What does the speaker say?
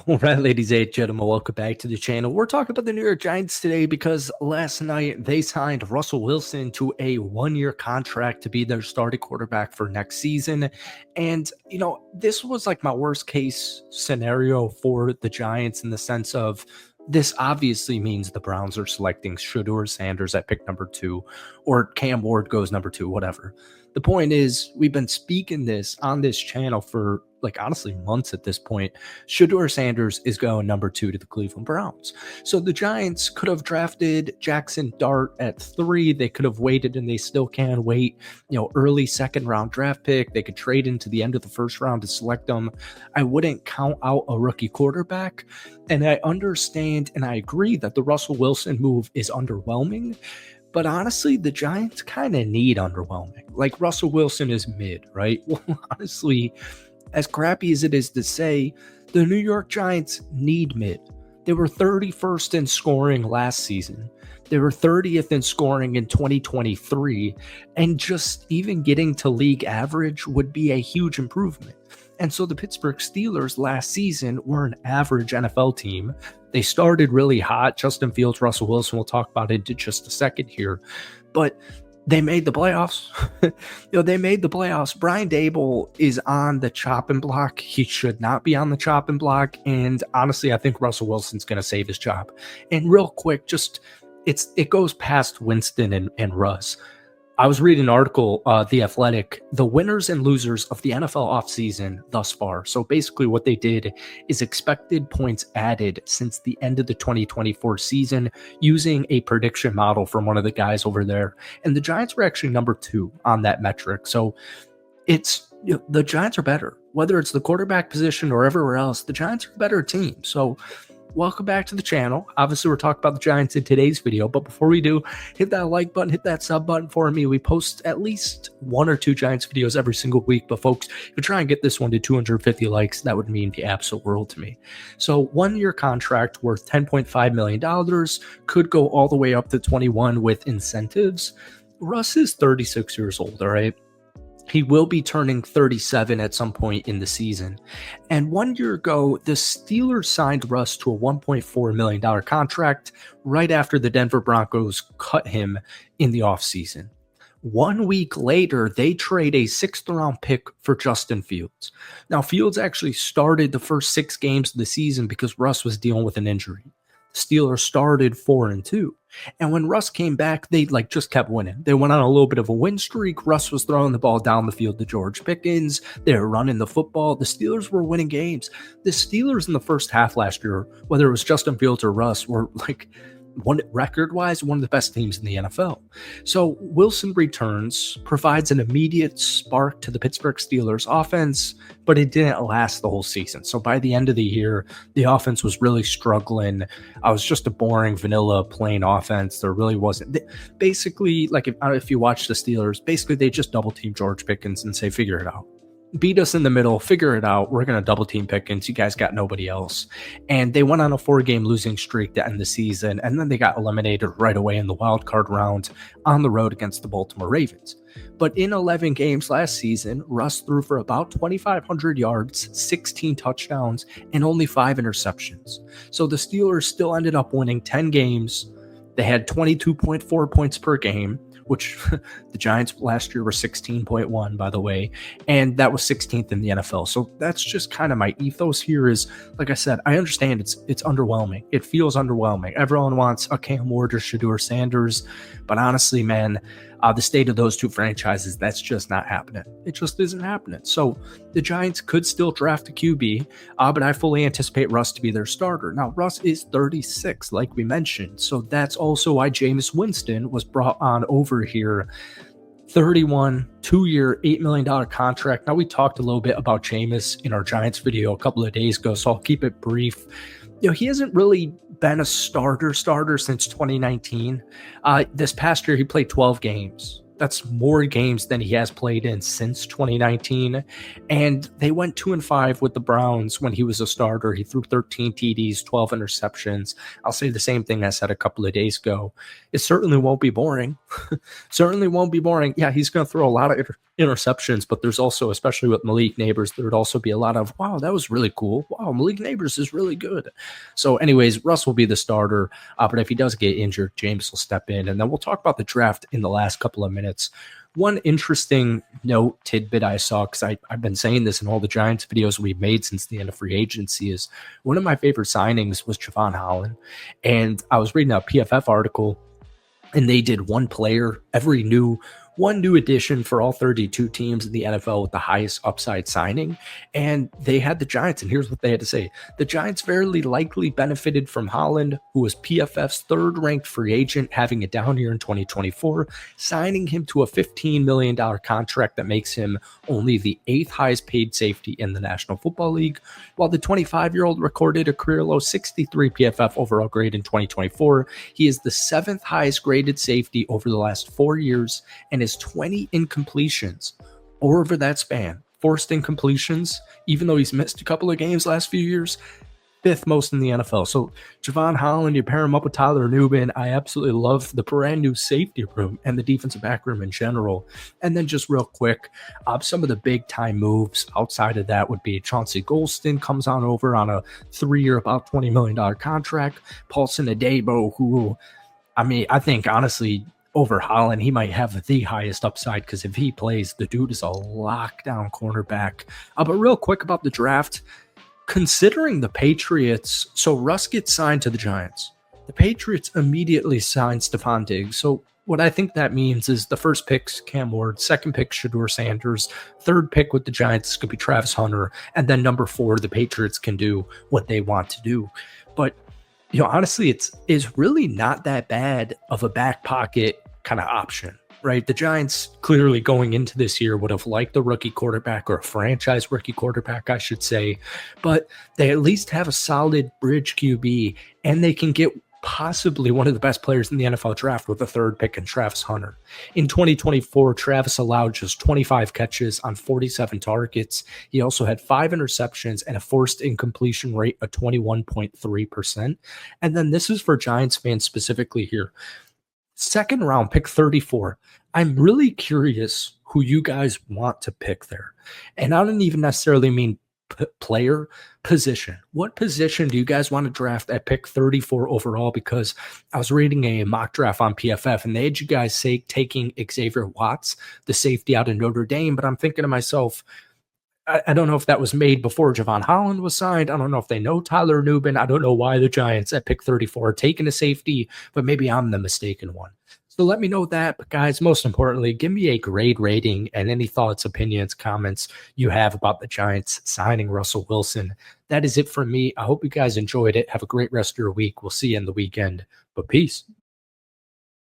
All right, ladies and gentlemen, welcome back to the channel. We're talking about the New York Giants today because last night they signed Russell Wilson to a one-year contract to be their starting quarterback for next season. And, this was like my worst case scenario for the Giants in the sense of this obviously means the Browns are selecting Shedeur Sanders at pick number 2 or Cam Ward goes number 2, whatever. The point is, we've been speaking this on this channel for honestly months at this point. Shedeur Sanders is going number 2 to the Cleveland Browns. So the Giants could have drafted Jackson Dart at 3. They could have waited, and they still can wait, early second round draft pick. They could trade into the end of the first round to select them. I wouldn't count out a rookie quarterback. And I understand and I agree that the Russell Wilson move is underwhelming. But honestly, the Giants kind of need underwhelming. Like, Russell Wilson is mid, right? Well, honestly, as crappy as it is to say, the New York Giants need mid. They were 31st in scoring last season. They were 30th in scoring in 2023. And just even getting to league average would be a huge improvement. And so the Pittsburgh Steelers last season were an average NFL team. They started really hot. Justin Fields, Russell Wilson, we'll talk about it in just a second here. But they made the playoffs. They made the playoffs. Brian Daboll is on the chopping block. He should not be on the chopping block. And honestly, I think Russell Wilson's going to save his job. And real quick, it goes past Winston and Russ. I was reading an article, The Athletic, the winners and losers of the NFL offseason thus far. So basically what they did is expected points added since the end of the 2024 season using a prediction model from one of the guys over there. And the Giants were actually number 2 on that metric. So the Giants are better. Whether it's the quarterback position or everywhere else, the Giants are a better team. So welcome back to the channel. Obviously, we're talking about the Giants in today's video, but before we do, hit that like button, hit that sub button for me. We post at least 1 or 2 Giants videos every single week, but folks, if you try and get this one to 250 likes, that would mean the absolute world to me. So 1-year contract worth $10.5 million could go all the way up to 21 with incentives. Russ is 36 years old, all right? He will be turning 37 at some point in the season. And 1 year ago, the Steelers signed Russ to a $1.4 million contract right after the Denver Broncos cut him in the offseason. 1 week later, they trade a 6th round pick for Justin Fields. Now, Fields actually started the first 6 games of the season because Russ was dealing with an injury. Steelers started 4-2. And when Russ came back, they just kept winning. They went on a little bit of a win streak. Russ was throwing the ball down the field to George Pickens. They were running the football. The Steelers were winning games. The Steelers in the first half last year, whether it was Justin Fields or Russ, were record-wise, one of the best teams in the NFL. So Wilson returns, provides an immediate spark to the Pittsburgh Steelers offense, but it didn't last the whole season. So by the end of the year, the offense was really struggling. It was just a boring, vanilla, plain offense. There really wasn't. Basically, if you watch the Steelers, basically they just double-team George Pickens and say, figure it out. Beat us in the middle, figure it out. We're going to double team Pickens. You guys got nobody else. And they went on a 4-game losing streak to end the season. And then they got eliminated right away in the wild card round on the road against the Baltimore Ravens. But in 11 games last season, Russ threw for about 2,500 yards, 16 touchdowns, and only 5 interceptions. So the Steelers still ended up winning 10 games. They had 22.4 points per game, which the Giants last year were 16.1, by the way, and that was 16th in the NFL. So that's just kind of my ethos here is, like I said, I understand it's underwhelming. It feels underwhelming. Everyone wants a Cam Ward or Shedeur Sanders, but honestly, man, the state of those 2 franchises, that's just not happening. It just isn't happening. So the Giants could still draft a QB, but I fully anticipate Russ to be their starter. Now, Russ is 36, like we mentioned, so that's also why Jameis Winston was brought on over here. 31, 2-year, $8 million contract. Now, we talked a little bit about Jameis in our Giants video a couple of days ago, so I'll keep it brief. He hasn't really been a starter since 2019. This past year, he played 12 games. That's more games than he has played in since 2019. And they went 2-5 with the Browns when he was a starter. He threw 13 TDs, 12 interceptions. I'll say the same thing I said a couple of days ago. It certainly won't be boring. Certainly won't be boring. Yeah, he's going to throw a lot of interceptions, but there's also, especially with Malik Neighbors, there would also be a lot of, wow, that was really cool. Wow, Malik Neighbors is really good. So, anyways, Russ will be the starter, but if he does get injured, James will step in. And then we'll talk about the draft in the last couple of minutes. One interesting note tidbit I saw, because I've been saying this in all the Giants videos we've made since the end of free agency, is one of my favorite signings was Javon Holland. And I was reading a PFF article, and they did one new addition for all 32 teams in the NFL with the highest upside signing. And they had the Giants, and here's what they had to say. The Giants very likely benefited from Holland, who was PFF's third-ranked free agent, having a down year in 2024, signing him to a $15 million contract that makes him only the 8th highest paid safety in the National Football League, while the 25-year-old recorded a career-low 63 PFF overall grade in 2024. He is the 7th highest graded safety over the last 4 years, and is 20 incompletions over that span. Forced incompletions, even though he's missed a couple of games last few years, 5th most in the NFL. So Javon Holland, you pair him up with Tyler Nubin. I absolutely love the brand new safety room and the defensive back room in general. And then just real quick, some of the big time moves outside of that would be Chauncey Golston comes on over on a 3-year, about $20 million contract. Paulson Adebo, who, I think honestly, over Holland, he might have the highest upside, because if he plays, the dude is a lockdown cornerback. But real quick about the draft, considering the Patriots, so Russ gets signed to the Giants. The Patriots immediately sign Stephon Diggs. So what I think that means is the first pick's Cam Ward, second pick Shedeur Sanders, third pick with the Giants could be Travis Hunter, and then number 4, the Patriots can do what they want to do. But honestly, it's really not that bad of a back pocket kind of option, right? The Giants clearly going into this year would have liked a rookie quarterback, or a franchise rookie quarterback, I should say, but they at least have a solid bridge QB, and they can get possibly one of the best players in the NFL draft with the third pick in Travis Hunter. In 2024, Travis allowed just 25 catches on 47 targets. He also had 5 interceptions and a forced incompletion rate of 21.3%. And then this is for Giants fans specifically here. 2nd round, pick 34. I'm really curious who you guys want to pick there. And I don't even necessarily mean player, position. What position do you guys want to draft at pick 34 overall? Because I was reading a mock draft on PFF, and they had you guys say taking Xavier Watts, the safety out of Notre Dame. But I'm thinking to myself, I don't know if that was made before Javon Holland was signed. I don't know if they know Tyler Nubin. I don't know why the Giants at pick 34 are taking a safety, but maybe I'm the mistaken one. So let me know that. But guys, most importantly, give me a grade rating and any thoughts, opinions, comments you have about the Giants signing Russell Wilson. That is it from me. I hope you guys enjoyed it. Have a great rest of your week. We'll see you in the weekend, but peace.